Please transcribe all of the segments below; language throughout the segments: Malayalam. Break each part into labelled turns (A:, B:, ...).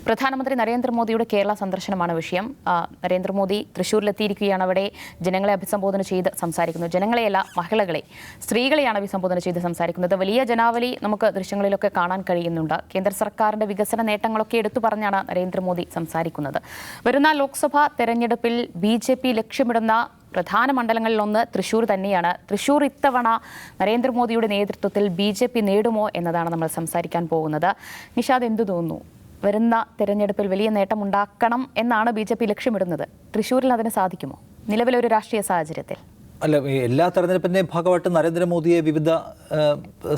A: പ്രധാനമന്ത്രി നരേന്ദ്രമോദിയുടെ കേരള സന്ദർശനമാണ് വിഷയം. നരേന്ദ്രമോദി തൃശ്ശൂരിലെത്തിയിരിക്കുകയാണ്. അവിടെ ജനങ്ങളെ അഭിസംബോധന ചെയ്ത് സംസാരിക്കുന്നു. ജനങ്ങളെയല്ല, മഹിളകളെ, സ്ത്രീകളെയാണ് അഭിസംബോധന ചെയ്ത് സംസാരിക്കുന്നത്. വലിയ ജനാവലി നമുക്ക് ദൃശ്യങ്ങളിലൊക്കെ കാണാൻ കഴിയുന്നുണ്ട്. കേന്ദ്ര സർക്കാരിന്റെ വികസന നേട്ടങ്ങളൊക്കെ എടുത്തു പറഞ്ഞാണ് നരേന്ദ്രമോദി സംസാരിക്കുന്നത്. വരുന്ന ലോക്സഭാ തെരഞ്ഞെടുപ്പിൽ BJP ലക്ഷ്യമിടുന്ന പ്രധാന മണ്ഡലങ്ങളിലൊന്ന് തൃശ്ശൂർ തന്നെയാണ്. തൃശ്ശൂർ ഇത്തവണ നരേന്ദ്രമോദിയുടെ നേതൃത്വത്തിൽ BJP നേടുമോ എന്നതാണ് നമ്മൾ സംസാരിക്കാൻ പോകുന്നത്. നിഷാദ്, എന്തു തോന്നുന്നു? വരുന്ന തെരഞ്ഞെടുപ്പിൽ വലിയ നേട്ടമുണ്ടാക്കണം എന്നാണ് BJP ലക്ഷ്യമിടുന്നത്. തൃശ്ശൂരിൽ അതിന് സാധിക്കുമോ നിലവിലൊരു രാഷ്ട്രീയ സാഹചര്യത്തിൽ?
B: അല്ല, എല്ലാ തെരഞ്ഞെടുപ്പിന്റെയും ഭാഗമായിട്ട് നരേന്ദ്രമോദിയെ വിവിധ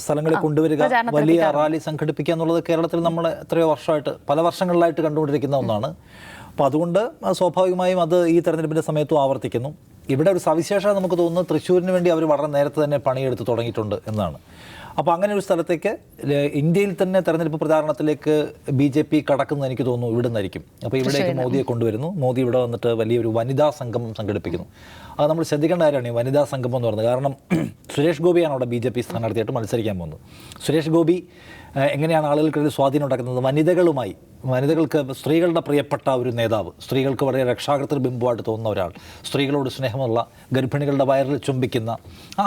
B: സ്ഥലങ്ങളിൽ കൊണ്ടുവരിക, വലിയ റാലി സംഘടിപ്പിക്കുക എന്നുള്ളത് കേരളത്തിൽ നമ്മൾ എത്രയോ വർഷമായിട്ട്, പല വർഷങ്ങളിലായിട്ട് കണ്ടുകൊണ്ടിരിക്കുന്ന ഒന്നാണ്. അപ്പോൾ അതുകൊണ്ട് സ്വാഭാവികമായും അത് ഈ തെരഞ്ഞെടുപ്പിന്റെ സമയത്തും ആവർത്തിക്കുന്നു. ഇവിടെ ഒരു സവിശേഷത നമുക്ക് തോന്നുന്നു, തൃശ്ശൂരിന് വേണ്ടി അവർ വളരെ നേരത്തെ തന്നെ പണിയെടുത്ത് തുടങ്ങിയിട്ടുണ്ട് എന്നാണ്. അപ്പോൾ അങ്ങനെ ഒരു സ്ഥലത്തേക്ക് ഇന്ത്യയിൽ തന്നെ തെരഞ്ഞെടുപ്പ് പ്രചാരണത്തിലേക്ക് BJP കടക്കുന്നത് എനിക്ക് തോന്നുന്നു ഇവിടെ നിന്നായിരിക്കും. അപ്പോൾ ഇവിടേക്ക് മോദിയെ കൊണ്ടുവരുന്നു. മോദി ഇവിടെ വന്നിട്ട് വലിയൊരു വനിതാ സംഗമം സംഘടിപ്പിക്കുന്നു. അത് നമ്മൾ ശ്രദ്ധിക്കേണ്ട കാര്യമാണ്, ഈ വനിതാ സംഗമം എന്ന് പറയുന്നത്. കാരണം സുരേഷ് ഗോപിയാണ് അവിടെ BJP സ്ഥാനാർത്ഥിയായിട്ട് മത്സരിക്കാൻ പോകുന്നത്. സുരേഷ് ഗോപി എങ്ങനെയാണ് ആളുകൾക്കൊരു സ്വാധീനം ഉണ്ടാക്കുന്നത്? വനിതകളുമായി, വനിതകൾക്ക്, സ്ത്രീകളുടെ പ്രിയപ്പെട്ട ഒരു നേതാവ്, സ്ത്രീകൾക്ക് വളരെ രക്ഷാകർത്തൃ ബിംബമായിട്ട് തോന്നുന്ന ഒരാൾ, സ്ത്രീകളോട് സ്നേഹമുള്ള, ഗർഭിണികളുടെ വയറിൽ ചുംബിക്കുന്ന,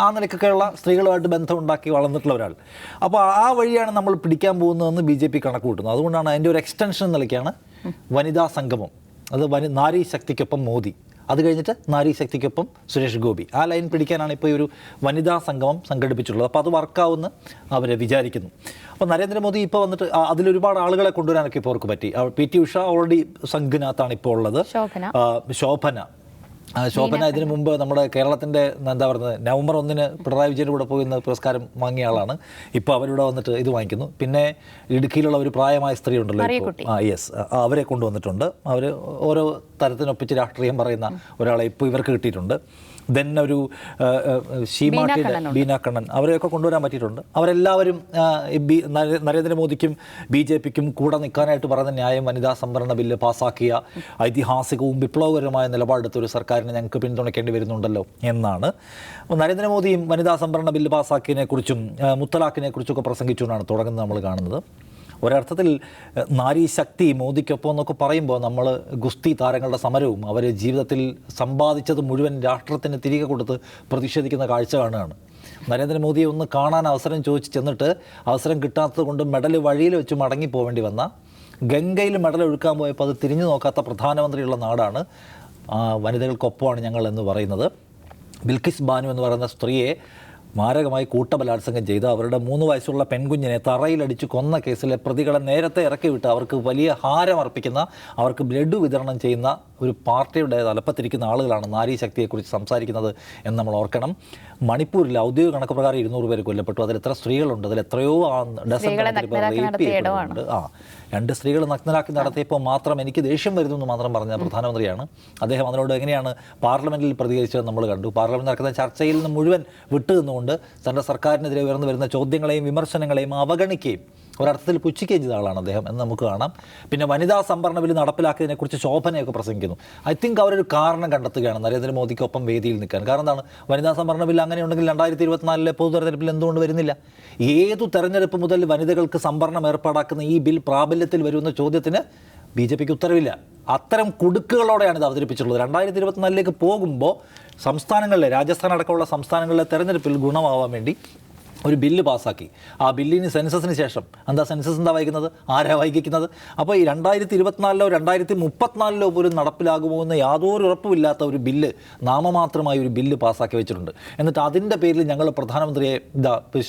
B: ആ നിലയ്ക്കൊക്കെയുള്ള സ്ത്രീകളുമായിട്ട് ബന്ധമുണ്ടാക്കി വളർന്നിട്ടുള്ള ഒരാൾ. അപ്പോൾ ആ വഴിയാണ് നമ്മൾ പിടിക്കാൻ പോകുന്നതെന്ന് BJP കണക്ക് കൂട്ടുന്നത്. അതുകൊണ്ടാണ് അതിൻ്റെ ഒരു എക്സ്റ്റൻഷൻ നിലയ്ക്കാണ് വനിതാ സംഗമം. അത് നാരി ശക്തിക്കൊപ്പം മോദി, അത് കഴിഞ്ഞിട്ട് നാരി ശക്തിക്കൊപ്പം സുരേഷ് ഗോപി. ആ ലൈൻ പിടിക്കാനാണ് ഇപ്പോൾ ഈ ഒരു വനിതാ സംഗമം സംഘടിപ്പിച്ചിട്ടുള്ളത്. അപ്പോൾ അത് വർക്കാവുമെന്ന് അവർ വിചാരിക്കുന്നു. അപ്പോൾ നരേന്ദ്രമോദി ഇപ്പോൾ വന്നിട്ട് അതിലൊരുപാട് ആളുകളെ കൊണ്ടുവരാനൊക്കെ ഇപ്പോൾ അവർക്ക് പറ്റി. PT ഉഷ ഓൾറെഡി സംഘിനകത്താണ് ഇപ്പോൾ ഉള്ളത്. ശോഭന ഇതിനു മുമ്പ് നമ്മുടെ കേരളത്തിൻ്റെ എന്താ പറയുന്നത്, നവംബർ 1 പിണറായി വിജയൻ്റെ കൂടെ പോയി പ്രസ്കാരം വാങ്ങിയ ആളാണ്. ഇപ്പോൾ അവരിവിടെ വന്നിട്ട് ഇത് വാങ്ങിക്കുന്നു. പിന്നെ ഇടുക്കിയിലുള്ള ഒരു പ്രായമായ സ്ത്രീ ഉണ്ടല്ലോ, യെസ്, അവരെ കൊണ്ടുവന്നിട്ടുണ്ട്. അവർ ഓരോ തരത്തിനൊപ്പിച്ച് രാഷ്ട്രീയം പറയുന്ന ഒരാളെ ഇപ്പോൾ ഇവർക്ക് കിട്ടിയിട്ടുണ്ട്. ദെൻ ഒരു ബീന കണ്ണൻ, അവരെയൊക്കെ കൊണ്ടുവരാൻ പറ്റിയിട്ടുണ്ട്. അവരെല്ലാവരും നരേന്ദ്രമോദിക്കും BJPക്കും കൂടെ നിൽക്കാനായിട്ട് പറയുന്ന ന്യായം, വനിതാ സംവരണ ബില്ല് പാസ്സാക്കിയ ഐതിഹാസികവും വിപ്ലവകരമായ നിലപാടെടുത്ത ഒരു സർക്കാരിനെ ഞങ്ങൾക്ക് പിന്തുണയ്ക്കേണ്ടി വരുന്നുണ്ടല്ലോ എന്നാണ്. നരേന്ദ്രമോദിയും വനിതാ സംവരണ ബില്ല് പാസ്സാക്കിയതിനെക്കുറിച്ചും മുത്തലാഖിനെക്കുറിച്ചൊക്കെ പ്രസംഗിച്ചുകൊണ്ടാണ് തുടങ്ങുന്നത് നമ്മൾ കാണുന്നത്. ഒരർത്ഥത്തിൽ നാരി ശക്തി മോദിക്കൊപ്പം എന്നൊക്കെ പറയുമ്പോൾ നമ്മൾ ഗുസ്തി താരങ്ങളുടെ സമരവും അവർ ജീവിതത്തിൽ സമ്പാദിച്ചത് മുഴുവൻ രാഷ്ട്രത്തിന് തിരികെ കൊടുത്ത് പ്രതിഷേധിക്കുന്ന കാഴ്ച കാണുകയാണ്. നരേന്ദ്രമോദിയെ ഒന്ന് കാണാൻ അവസരം ചോദിച്ച് ചെന്നിട്ട് അവസരം കിട്ടാത്തത് കൊണ്ട് മെഡൽ വഴിയിൽ വെച്ച് മടങ്ങിപ്പോവേണ്ടി വന്ന, ഗംഗയിൽ മെഡൽ ഒഴുക്കാൻ പോയപ്പോൾ അത് തിരിഞ്ഞു നോക്കാത്ത പ്രധാനമന്ത്രിയുള്ള നാടാണ്. വനിതകൾക്കൊപ്പമാണ് ഞങ്ങൾ എന്ന് പറയുന്നത്. ബിൽക്കിസ് ബാനു എന്ന് പറയുന്ന സ്ത്രീയെ മാരകമായി കൂട്ടബലാത്സംഗം ചെയ്ത് അവരുടെ 3 വയസ്സുള്ള പെൺകുഞ്ഞിനെ തറയിലടിച്ച് കൊന്ന കേസിലെ പ്രതികളെ നേരത്തെ ഇറക്കി വിട്ട് അവർക്ക് വലിയ ഹാരം അർപ്പിക്കുന്ന, അവർക്ക് ബ്ലഡ് വിതരണം ചെയ്യുന്ന ഒരു പാർട്ടിയുടെ തലപ്പത്തിരിക്കുന്ന ആളുകളാണ് നാരി ശക്തിയെക്കുറിച്ച് സംസാരിക്കുന്നത് എന്ന് നമ്മൾ ഓർക്കണം. മണിപ്പൂരിൽ ഔദ്യോഗിക കണക്ക് പ്രകാരം 200 പേര് കൊല്ലപ്പെട്ടു. അതിൽ എത്ര സ്ത്രീകളുണ്ട്? അതിൽ എത്രയോ ഡസൻ റേപ്പ് ചെയ്യപ്പെട്ടിട്ടുണ്ട്. 2 സ്ത്രീകൾ നഗ്നരാക്കി നടത്തിയപ്പോൾ മാത്രം എനിക്ക് ദേഷ്യം വരുന്നു എന്ന് മാത്രം പറഞ്ഞ പ്രധാനമന്ത്രിയാണ്. അദ്ദേഹം അതിനോട് എങ്ങനെയാണ് പാർലമെന്റിൽ പ്രതികരിച്ചത് നമ്മൾ കണ്ടു. പാർലമെന്റ് നടക്കുന്ന ചർച്ചയിൽ നിന്ന് മുഴുവൻ വിട്ടുനിന്നുകൊണ്ട് തൻ്റെ സർക്കാരിനെതിരെ ഉയർന്നു വരുന്ന ചോദ്യങ്ങളെയും വിമർശനങ്ങളെയും അവഗണിക്കുകയും ഒരർത്ഥത്തിൽ പുച്ഛിക്കുകയും ചെയ്ത ആളാണ് അദ്ദേഹം എന്ന് നമുക്ക് കാണാം. പിന്നെ വനിതാ സംവരണ ബില്ല് നടപ്പിലാക്കിയതിനെക്കുറിച്ച് ശോഭനയൊക്കെ പ്രസംഗിക്കുന്നു. ഐ തിങ്ക് അവരൊരു കാരണം കണ്ടെത്തുകയാണ് നരേന്ദ്രമോദിക്കൊപ്പം വേദിയിൽ നിൽക്കാൻ. കാരണം എന്താണ്, വനിതാ സംവരണ ബില്ല് അങ്ങനെയുണ്ടെങ്കിൽ 2024 പൊതു തെരഞ്ഞെടുപ്പിൽ എന്തുകൊണ്ട് വരുന്നില്ല? ഏതു തെരഞ്ഞെടുപ്പ് മുതൽ വനിതകൾക്ക് സംവരണം ഏർപ്പാടാക്കുന്ന ഈ ബിൽ പ്രാബല്യത്തിൽ വരുമെന്ന ചോദ്യത്തിന് BJPക്ക് ഉത്തരവില്ല. അത്തരം കുടുക്കുകളോടെയാണ് ഇത് അവതരിപ്പിച്ചിട്ടുള്ളത്. 2024 പോകുമ്പോൾ സംസ്ഥാനങ്ങളിലെ, രാജസ്ഥാൻ അടക്കമുള്ള സംസ്ഥാനങ്ങളിലെ തെരഞ്ഞെടുപ്പിൽ ഗുണമാവാൻ വേണ്ടി ഒരു ബില്ല് പാസ്സാക്കി. ആ ബില്ലിന് സെൻസസിന് ശേഷം സെൻസസ് എന്താ വൈകുന്നത്? ആരാ വൈകിക്കുന്നത്? അപ്പോൾ ഈ 2024 2034 പോലും നടപ്പിലാകുമോ എന്ന് യാതൊരു ഉറപ്പുമില്ലാത്ത ഒരു ബില്ല്, നാമമാത്രമായി ഒരു ബില്ല് പാസ്സാക്കി വെച്ചിട്ടുണ്ട്. എന്നിട്ട് അതിൻ്റെ പേരിൽ ഞങ്ങൾ പ്രധാനമന്ത്രിയെ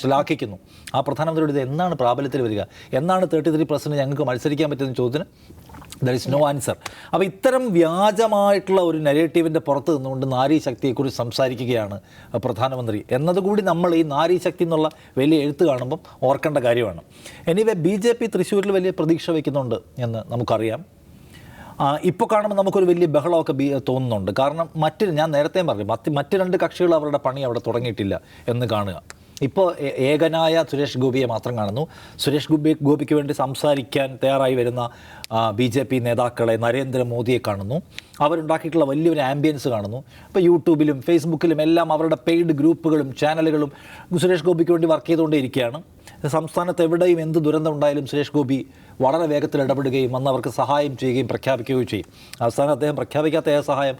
B: ശ്ലാഘിക്കുന്നു. ആ പ്രധാനമന്ത്രിയുടെ ഇത് എന്നാണ് പ്രാബല്യത്തിൽ വരിക? എന്നാണ് 33% ഞങ്ങൾക്ക് മത്സരിക്കാൻ പറ്റുന്ന ചോദ്യത്തിന് ദർ ഇസ് നോ ആൻസർ. അപ്പോൾ ഇത്തരം വ്യാജമായിട്ടുള്ള ഒരു നെഗറ്റീവിൻ്റെ പുറത്ത് നിന്നുകൊണ്ട് നാരി ശക്തിയെക്കുറിച്ച് സംസാരിക്കുകയാണ് പ്രധാനമന്ത്രി എന്നതുകൂടി നമ്മൾ ഈ നാരി ശക്തി എന്നുള്ള വലിയ എഴുത്ത് കാണുമ്പം ഓർക്കേണ്ട കാര്യമാണ്. എനിവേ BJP തൃശ്ശൂരിൽ വലിയ പ്രതീക്ഷ വയ്ക്കുന്നുണ്ട് എന്ന് നമുക്കറിയാം. ഇപ്പോൾ കാണുമ്പോൾ നമുക്കൊരു വലിയ ബഹളമൊക്കെ തോന്നുന്നുണ്ട്. കാരണം ഞാൻ നേരത്തെയും പറഞ്ഞു, മറ്റ് 2 കക്ഷികൾ അവരുടെ പണി അവിടെ തുടങ്ങിയിട്ടില്ല എന്ന് കാണുക. ഇപ്പോൾ ഏകനായ സുരേഷ് ഗോപിയെ മാത്രം കാണുന്നു. സുരേഷ് ഗോപിക്ക് വേണ്ടി സംസാരിക്കാൻ തയ്യാറായി വരുന്ന BJP നേതാക്കളെ, നരേന്ദ്രമോദിയെ കാണുന്നു. അവരുണ്ടാക്കിയിട്ടുള്ള വലിയൊരു ആംബിയൻസ് കാണുന്നു. ഇപ്പോൾ യൂട്യൂബിലും ഫേസ്ബുക്കിലും എല്ലാം അവരുടെ പെയ്ഡ് ഗ്രൂപ്പുകളും ചാനലുകളും സുരേഷ് ഗോപിക്ക് വേണ്ടി വർക്ക് ചെയ്തുകൊണ്ടേയിരിക്കുകയാണ്. സംസ്ഥാനത്ത് എവിടെയും എന്ത് ദുരന്തം ഉണ്ടായാലും സുരേഷ് ഗോപി വളരെ വേഗത്തിൽ ഇടപെടുകയും അന്ന് അവർക്ക് സഹായം ചെയ്യുകയും പ്രഖ്യാപിക്കുകയും ചെയ്യും. അവസാനം അദ്ദേഹം പ്രഖ്യാപിക്കാത്ത ഏക സഹായം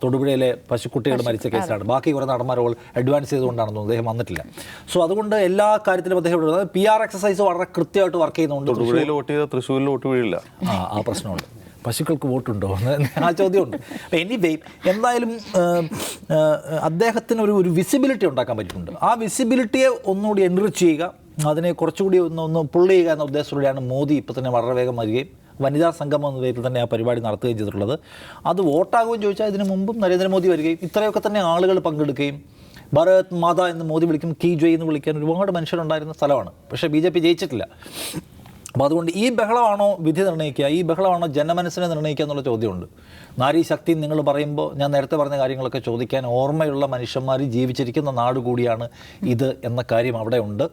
B: തൊടുപുഴയിലെ പശുക്കുട്ടികൾ മരിച്ച കേസിലാണ്. ബാക്കി കുറേ നടന്മാരോൾ അഡ്വാൻസ് ചെയ്തുകൊണ്ടാണെന്ന് തോന്നുന്നു അദ്ദേഹം വന്നിട്ടില്ല. സോ അതുകൊണ്ട് എല്ലാ കാര്യത്തിലും അദ്ദേഹം PR എക്സസൈസ് വളരെ കൃത്യമായിട്ട് വർക്ക് ചെയ്യുന്നുണ്ട്.
C: തൊടുപുഴയിൽ വോട്ട് ചെയ്താൽ തൃശ്ശൂരിൽ വോട്ട് വീഴില്ല.
B: ആ പ്രശ്നമുണ്ട്. പശുക്കൾക്ക് വോട്ടുണ്ടോ ആ ചോദ്യമുണ്ട്. എനിവേ എന്തായാലും അദ്ദേഹത്തിന് ഒരു വിസിബിലിറ്റി ഉണ്ടാക്കാൻ പറ്റിയിട്ടുണ്ട്. ആ വിസിബിലിറ്റിയെ ഒന്നുകൂടി എൻറിച്ച് ചെയ്യുക, അതിനെ കുറച്ചുകൂടി ഒന്ന് പുള്ള് ചെയ്യുക എന്ന ഉദ്ദേശത്തോടെയാണ് മോദി ഇപ്പോൾ തന്നെ വളരെ വേഗം വരികയും വനിതാ സംഗമം എന്ന പേരിൽ തന്നെ ആ പരിപാടി നടത്തുകയും ചെയ്തിട്ടുള്ളത്. അത് വോട്ടാകുമെന്ന് ചോദിച്ചാൽ ഇതിനു മുമ്പും നരേന്ദ്രമോദി വരികയും ഇത്രയൊക്കെ തന്നെ ആളുകൾ പങ്കെടുക്കുകയും ഭാരത് മാതാ എന്ന് മോദി വിളിക്കും, കീ ജോയ് എന്ന് വിളിക്കാൻ ഒരുപാട് മനുഷ്യരുണ്ടായിരുന്ന സ്ഥലമാണ്. പക്ഷേ BJP ജയിച്ചിട്ടില്ല. അപ്പോൾ അതുകൊണ്ട് ഈ ബഹളമാണോ വിധി നിർണ്ണയിക്കുക, ഈ ബഹളമാണോ ജനമനസ്സിനെ നിർണ്ണയിക്കുക എന്നുള്ള ചോദ്യമുണ്ട്. നാരീ ശക്തി നിങ്ങൾ പറയുമ്പോൾ ഞാൻ നേരത്തെ പറഞ്ഞ കാര്യങ്ങളൊക്കെ ചോദിക്കാൻ ഓർമ്മയുള്ള മനുഷ്യന്മാർ ജീവിച്ചിരിക്കുന്ന നാട് കൂടിയാണ് ഇത് എന്ന കാര്യം അവിടെ ഉണ്ട്.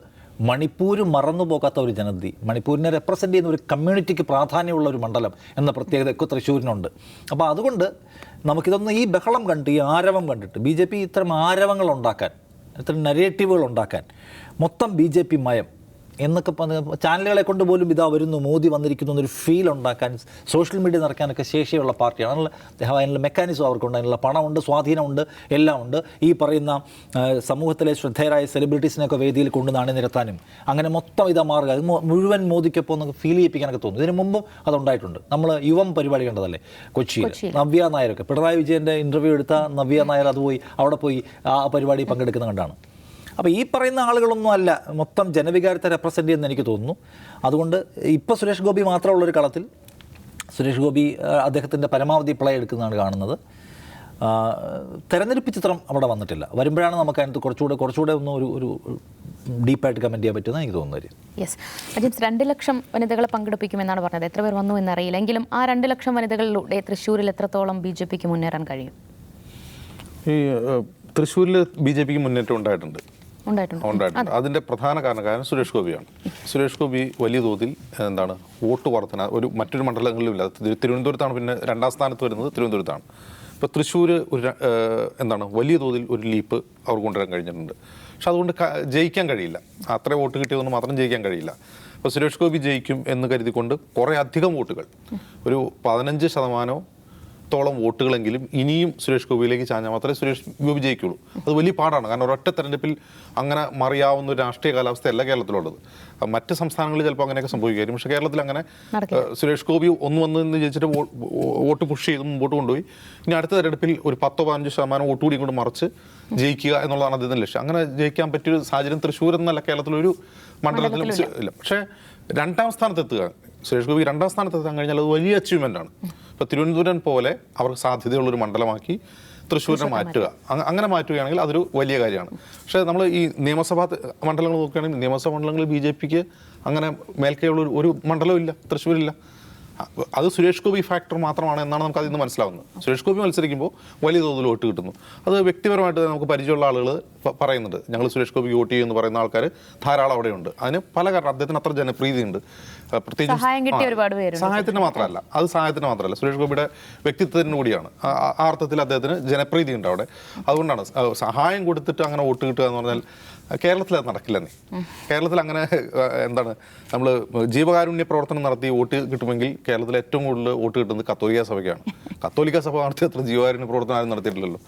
B: മണിപ്പൂർ മറന്നു പോകാത്ത ഒരു ജനതി, മണിപ്പൂരിനെ റെപ്രസെൻ്റ് ചെയ്യുന്ന ഒരു കമ്മ്യൂണിറ്റിക്ക് പ്രാധാന്യമുള്ള ഒരു മണ്ഡലം എന്ന പ്രത്യേകതയൊക്കെ തൃശ്ശൂരിനുണ്ട്. അപ്പോൾ അതുകൊണ്ട് നമുക്കിതൊന്ന് ഈ ബഹളം കണ്ട് ഈ ആരവം കണ്ടിട്ട് BJP ഇത്തരം ആരവങ്ങൾ ഉണ്ടാക്കാൻ, ഇത്തരം നരേറ്റീവുകൾ ഉണ്ടാക്കാൻ, മൊത്തം BJP മയം എന്നൊക്കെ ചാനലുകളെ കൊണ്ട് പോലും ഇതാ വരുന്നു, മോദി വന്നിരിക്കുന്നു എന്നൊരു ഫീൽ ഉണ്ടാക്കാൻ, സോഷ്യൽ മീഡിയ നിറയ്ക്കാനൊക്കെ ശേഷിയുള്ള പാർട്ടിയാണ്. അതിനുള്ള മെക്കാനിസം അവർക്കുണ്ട്, അതിനുള്ള പണമുണ്ട്, സ്വാധീനമുണ്ട്, എല്ലാം ഉണ്ട്. ഈ പറയുന്ന സമൂഹത്തിലെ ശ്രദ്ധേയരായ സെലിബ്രിറ്റീസിനെയൊക്കെ വേദിയിൽ കൊണ്ട് നാണിനിരത്താനും അങ്ങനെ മൊത്തം ഇതാ മാറുക, അത് മുഴുവൻ മോദിക്കൊപ്പം ഒന്ന് ഫീൽ ചെയ്യിപ്പിക്കാനൊക്കെ തോന്നുന്നു. ഇതിനു മുമ്പും അതുണ്ടായിട്ടുണ്ട്. നമ്മൾ യുവം പരിപാടി കണ്ടതല്ലേ കൊച്ചിയിൽ, നവ്യ നായരൊക്കെ, പിണറായി വിജയൻ്റെ ഇൻ്റർവ്യൂ എടുത്ത നവ്യ നായർ അത് പോയി അവിടെ പോയി ആ പരിപാടി പങ്കെടുക്കുന്ന കണ്ടാണ്. അപ്പോൾ ഈ പറയുന്ന ആളുകളൊന്നും അല്ല മൊത്തം ജനവികാരത്തെ റെപ്രസെൻ്റ് ചെയ്യുന്ന എനിക്ക് തോന്നുന്നു. അതുകൊണ്ട് ഇപ്പോൾ സുരേഷ് ഗോപി മാത്രമുള്ളൊരു കളത്തിൽ സുരേഷ് ഗോപി അദ്ദേഹത്തിൻ്റെ പരമാവധി പ്ലേ എടുക്കുന്നതാണ് കാണുന്നത്. തെരഞ്ഞെടുപ്പ് ചിത്രം അവിടെ വന്നിട്ടില്ല. വരുമ്പോഴാണ് നമുക്ക് അതിനകത്ത് കുറച്ചുകൂടെ ഒന്ന് ഒരു ഡീപ്പായിട്ട് കമൻറ്റ് ചെയ്യാൻ പറ്റുമെന്ന് എനിക്ക് തോന്നുന്നത്.
A: യെസ്, അജിംസ് 2 ലക്ഷം വനിതകളെ പങ്കെടുപ്പിക്കുമെന്നാണ് പറഞ്ഞത്. എത്ര പേർ വന്നു എന്നറിയില്ല. എങ്കിലും ആ 2 ലക്ഷം വനിതകളിലൂടെ തൃശ്ശൂരിൽ എത്രത്തോളം BJPക്ക് മുന്നേറാൻ കഴിയും?
C: ഈ തൃശ്ശൂരിൽ BJPക്ക് മുന്നേറ്റം ഉണ്ടായിട്ടുണ്ട്. അതിൻ്റെ പ്രധാന കാരണം സുരേഷ് ഗോപിയാണ്. സുരേഷ് ഗോപി വലിയ തോതിൽ വോട്ട് വർധന മറ്റൊരു മണ്ഡലങ്ങളിലുമില്ല. തിരുവനന്തപുരത്താണ് പിന്നെ 2ാം സ്ഥാനത്ത് വരുന്നത്, തിരുവനന്തപുരത്താണ്. ഇപ്പോൾ തൃശ്ശൂർ വലിയ തോതിൽ ഒരു ലീപ്പ് അവർ കൊണ്ടുവരാൻ കഴിഞ്ഞിട്ടുണ്ട്. പക്ഷെ അതുകൊണ്ട് ജയിക്കാൻ കഴിയില്ല. അത്ര വോട്ട് കിട്ടിയതുകൊണ്ട് മാത്രം ജയിക്കാൻ കഴിയില്ല. അപ്പോൾ സുരേഷ് ഗോപി ജയിക്കും എന്ന് കരുതിക്കൊണ്ട് കുറേ അധികം വോട്ടുകൾ, ഒരു 15% വോട്ടുകളെങ്കിലും ഇനിയും സുരേഷ് ഗോപിയിലേക്ക് ചാഞ്ഞാൽ മാത്രമേ സുരേഷ് ഗോപി ജയിക്കുള്ളൂ. അത് വലിയ പാടാണ്. കാരണം ഒരൊറ്റ തെരഞ്ഞെടുപ്പിൽ അങ്ങനെ മറിയാവുന്ന ഒരു രാഷ്ട്രീയ കാലാവസ്ഥയല്ല കേരളത്തിലുള്ളത്. മറ്റ് സംസ്ഥാനങ്ങളിൽ ചിലപ്പോൾ അങ്ങനെയൊക്കെ സംഭവിക്കായിരിക്കും. പക്ഷേ കേരളത്തിൽ അങ്ങനെ സുരേഷ് ഗോപി വന്ന് ജയിച്ചിട്ട് വോട്ട് പുഷ് ചെയ്ത് മുമ്പോട്ട് കൊണ്ടുപോയി ഇനി അടുത്ത തെരഞ്ഞെടുപ്പിൽ ഒരു 10-15% വോട്ട് കൂടി കൊണ്ട് മറിച്ച് ജയിക്കുക എന്നുള്ളതാണ് അദ്ദേഹത്തിൻ്റെ ലക്ഷ്യം. അങ്ങനെ ജയിക്കാൻ പറ്റിയൊരു സാഹചര്യം തൃശ്ശൂർ എന്നല്ല കേരളത്തിലൊരു മണ്ഡലത്തിലും ഇല്ല. പക്ഷേ 2ാം സ്ഥാനത്തെത്തുക, സുരേഷ് ഗോപി 2ാം സ്ഥാനത്തെത്താൻ കഴിഞ്ഞാൽ അത് വലിയ അച്ചീവ്മെൻ്റ് ആണ്. ഇപ്പോൾ തിരുവനന്തപുരം പോലെ അവർക്ക് സാധ്യതയുള്ളൊരു മണ്ഡലമാക്കി തൃശ്ശൂരിനെ മാറ്റുക, അങ്ങനെ മാറ്റുകയാണെങ്കിൽ അതൊരു വലിയ കാര്യമാണ്. പക്ഷേ നമ്മൾ ഈ നിയമസഭാ മണ്ഡലങ്ങൾ നോക്കുകയാണെങ്കിൽ നിയമസഭാ മണ്ഡലങ്ങളിൽ BJPക്ക് അങ്ങനെ മേൽക്കൈയുള്ള ഒരു മണ്ഡലവും ഇല്ല, തൃശ്ശൂരില്ല. അത് സുരേഷ് ഗോപി ഫാക്ടർ മാത്രമാണ് എന്നാണ് നമുക്ക് അതിൽ നിന്ന് മനസ്സിലാവുന്നത്. സുരേഷ് ഗോപി മത്സരിക്കുമ്പോൾ വലിയ തോതിൽ വോട്ട് കിട്ടുന്നു. അത് വ്യക്തിപരമായിട്ട് നമുക്ക് പരിചയമുള്ള ആളുകൾ പറയുന്നുണ്ട്. ഞങ്ങൾ സുരേഷ് ഗോപി വോട്ട് ചെയ്യുമെന്ന് പറയുന്ന ആൾക്കാർ ധാരാളം അവിടെയുണ്ട്. അതിന് പല കാരണം. അദ്ദേഹത്തിന് അത്ര ജനപ്രീതിയുണ്ട്. പ്രത്യേകിച്ച് സഹായത്തിന് മാത്രമല്ല, സുരേഷ് ഗോപിയുടെ വ്യക്തിത്വത്തിന് കൂടിയാണ്. ആ അർത്ഥത്തിൽ അദ്ദേഹത്തിന് ജനപ്രീതി ഉണ്ട് അവിടെ. അതുകൊണ്ടാണ് സഹായം കൊടുത്തിട്ട് അങ്ങനെ വോട്ട് കിട്ടുക എന്ന് പറഞ്ഞാൽ കേരളത്തിൽ അത് നടക്കില്ലെന്നേ. കേരളത്തിൽ അങ്ങനെ നമ്മൾ ജീവകാരുണ്യ പ്രവർത്തനം നടത്തി വോട്ട് കിട്ടുമെങ്കിൽ കേരളത്തിൽ ഏറ്റവും കൂടുതൽ വോട്ട് കിട്ടുന്നത് കത്തോലിക്ക സഭയ്ക്കാണ്. കത്തോലിക്ക സഭ നടത്തി അത്ര ജീവകാരുണ്യ പ്രവർത്തനം ആരും നടത്തിയിട്ടില്ലല്ലോ.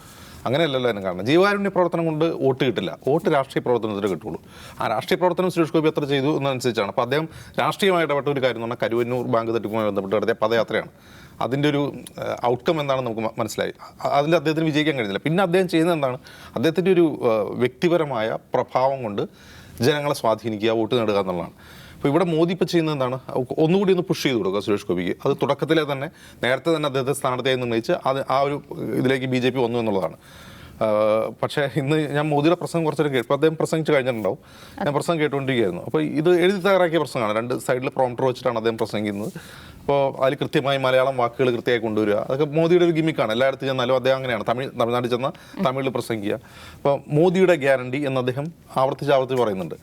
C: അങ്ങനെയല്ലല്ലോ അതിന് കാരണം. ജീവകാരുണ്യ പ്രവർത്തനം കൊണ്ട് വോട്ട് കിട്ടില്ല, വോട്ട് രാഷ്ട്രീയ പ്രവർത്തനത്തിന് കിട്ടുള്ളൂ. ആ രാഷ്ട്രീയ പ്രവർത്തനം സുരേഷ് ഗോപി എത്ര ചെയ്തു എന്നനുസരിച്ചാണ്. അപ്പോൾ അദ്ദേഹം രാഷ്ട്രീയമായി ഇടപെട്ട ഒരു കാര്യം എന്ന് പറഞ്ഞാൽ കരുവന്നൂർ ബാങ്ക് തട്ടിപ്പുമായി ബന്ധപ്പെട്ട് നടത്തിയ പദയാത്രയാണ്. അതിൻ്റെ ഒരു ഔട്ട്കം എന്താണെന്ന് നമുക്ക് മനസ്സിലായി. അതിൽ അദ്ദേഹത്തിന് വിജയിക്കാൻ കഴിഞ്ഞില്ല. പിന്നെ അദ്ദേഹം ചെയ്യുന്നത് എന്താണ്? അദ്ദേഹത്തിൻ്റെ ഒരു വ്യക്തിപരമായ പ്രഭാവം കൊണ്ട് ജനങ്ങളെ സ്വാധീനിക്കുക, വോട്ട് നേടുക എന്നുള്ളതാണ്. അപ്പോൾ ഇവിടെ മോദി ഇപ്പോൾ ചെയ്യുന്നത് എന്താണ്? ഒന്നുകൂടി ഒന്ന് പുഷ് ചെയ്ത് കൊടുക്കുക സുരേഷ് ഗോപിക്ക്. അത് തുടക്കത്തിലെ തന്നെ നേരത്തെ തന്നെ അദ്ദേഹത്തെ സ്ഥാനാർത്ഥിയായി നിർണ്ണയിച്ച് ആ ഒരു ഇതിലേക്ക് BJP വന്നു എന്നുള്ളതാണ്. പക്ഷേ ഇന്ന് ഞാൻ മോദിയുടെ പ്രസംഗം കുറച്ചൊരു കേട്ടു. അദ്ദേഹം പ്രസംഗിച്ച് കഴിഞ്ഞിട്ടുണ്ടാവും. ഞാൻ പ്രസംഗം കേട്ടുകൊണ്ടിരിക്കുകയായിരുന്നു. അപ്പോൾ ഇത് എഴുതി തയ്യാറാക്കിയ പ്രസംഗമാണ്. 2 സൈഡിൽ പ്രോംപ്റ്റർ വെച്ചിട്ടാണ് അദ്ദേഹം പ്രസംഗിക്കുന്നത്. അപ്പോൾ അതിൽ കൃത്യമായി മലയാളം വാക്കുകൾ കൃത്യമായി കൊണ്ടുവരിക, അതൊക്കെ മോദിയുടെ ഒരു ഗിമിക്കാണ്. എല്ലായിടത്തും ചെന്നാലും അദ്ദേഹം അങ്ങനെയാണ്. തമിഴ്നാട്ടിൽ ചെന്നാൽ തമിഴിൽ പ്രസംഗിക്കുക. അപ്പോൾ മോദിയുടെ ഗ്യാരണ്ടി എന്ന് അദ്ദേഹം ആവർത്തിച്ച് പറയുന്നുണ്ട്.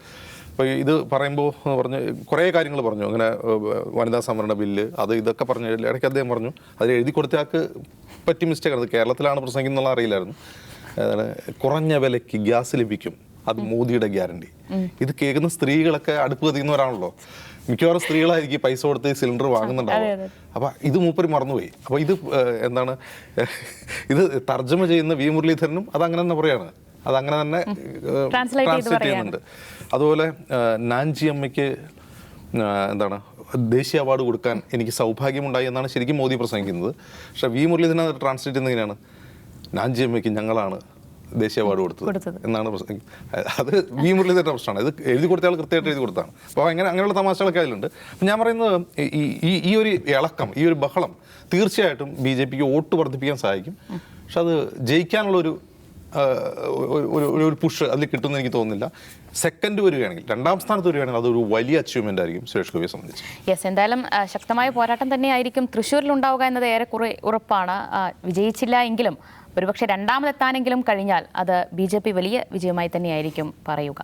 C: അപ്പോൾ ഇത് പറയുമ്പോൾ പറഞ്ഞ് കുറേ കാര്യങ്ങൾ പറഞ്ഞു, അങ്ങനെ വനിതാ സംവരണ ബില്ല് അത് ഇതൊക്കെ പറഞ്ഞു. ഇടയ്ക്ക് അദ്ദേഹം പറഞ്ഞു അതിൽ എഴുതി കൊടുത്തയാൾക്ക് പറ്റി മിസ്റ്റേക്ക് ആണ്, കേരളത്തിലാണ് പ്രസംഗിക്കുന്നുള്ള അറിയില്ലായിരുന്നു. കുറഞ്ഞ വിലയ്ക്ക് ഗ്യാസ് ലഭിക്കും, അത് മോദിയുടെ ഗ്യാരണ്ടി. ഇത് കേൾക്കുന്ന സ്ത്രീകളൊക്കെ അടുപ്പ് കത്തിക്കുന്നവരാണല്ലോ, മിക്കവാറും സ്ത്രീകളായിരിക്കും പൈസ കൊടുത്ത് സിലിണ്ടർ വാങ്ങുന്നുണ്ടാവും. അപ്പം ഇത് മൂപ്പര് മറന്നുപോയി. അപ്പോൾ ഇത് എന്താണ്, ഇത് തർജ്ജമ ചെയ്യുന്ന വി മുരളീധരനും അതങ്ങനെ തന്നെ പറയാണ്, അതങ്ങനെ തന്നെ ട്രാൻസ്ലേറ്റ് ചെയ്യുന്നുണ്ട്. അതുപോലെ നാൻജി അമ്മയ്ക്ക് എന്താണ് ദേശീയ അവാർഡ് കൊടുക്കാൻ എനിക്ക് സൗഭാഗ്യമുണ്ടായി എന്നാണ് ശരിക്കും മോദി പ്രസംഗിക്കുന്നത്. പക്ഷേ വി മുരളീധരൻ അത് ട്രാൻസ്ലേറ്റ് ചെയ്യുന്നത് എങ്ങനെയാണ്, നാൻജി അമ്മയ്ക്ക് ഞങ്ങളാണ് ദേശീയ അവാർഡ് കൊടുത്തത് എന്നാണ് പ്രശ്നം. അത് വി മുരളീധരൻ്റെ പ്രശ്നമാണ്. ഇത് എഴുതി കൊടുത്ത ആൾ കൃത്യമായിട്ട് എഴുതി കൊടുത്താണ്. അപ്പോൾ അങ്ങനെയുള്ള തമാശകളൊക്കെ അതിലുണ്ട്. അപ്പം ഞാൻ പറയുന്നത് ഈ ഒരു ഇളക്കം, ഈ ഒരു ബഹളം തീർച്ചയായിട്ടും BJPക്ക് വോട്ട് വർദ്ധിപ്പിക്കാൻ സഹായിക്കും. പക്ഷെ അത് ജയിക്കാനുള്ളൊരു ഒരു പുഷ് അതിൽ കിട്ടുമെന്ന് എനിക്ക് തോന്നുന്നില്ല. സെക്കൻഡ് വരികയാണെങ്കിൽ, രണ്ടാം സ്ഥാനത്ത് വരികയാണെങ്കിൽ അതൊരു വലിയ അച്ചീവ്മെന്റ് ആയിരിക്കും സുരേഷ് ഗോപിയെ സംബന്ധിച്ച്.
A: യെസ്, എന്തായാലും ശക്തമായ പോരാട്ടം തന്നെയായിരിക്കും തൃശ്ശൂരിൽ ഉണ്ടാവുക എന്നത് ഏറെക്കുറെ ഉറപ്പാണ്. വിജയിച്ചില്ല എങ്കിലും ഒരുപക്ഷെ രണ്ടാമതെത്താനെങ്കിലും കഴിഞ്ഞാൽ അത് BJP വലിയ വിജയമായി തന്നെയായിരിക്കും പറയുക.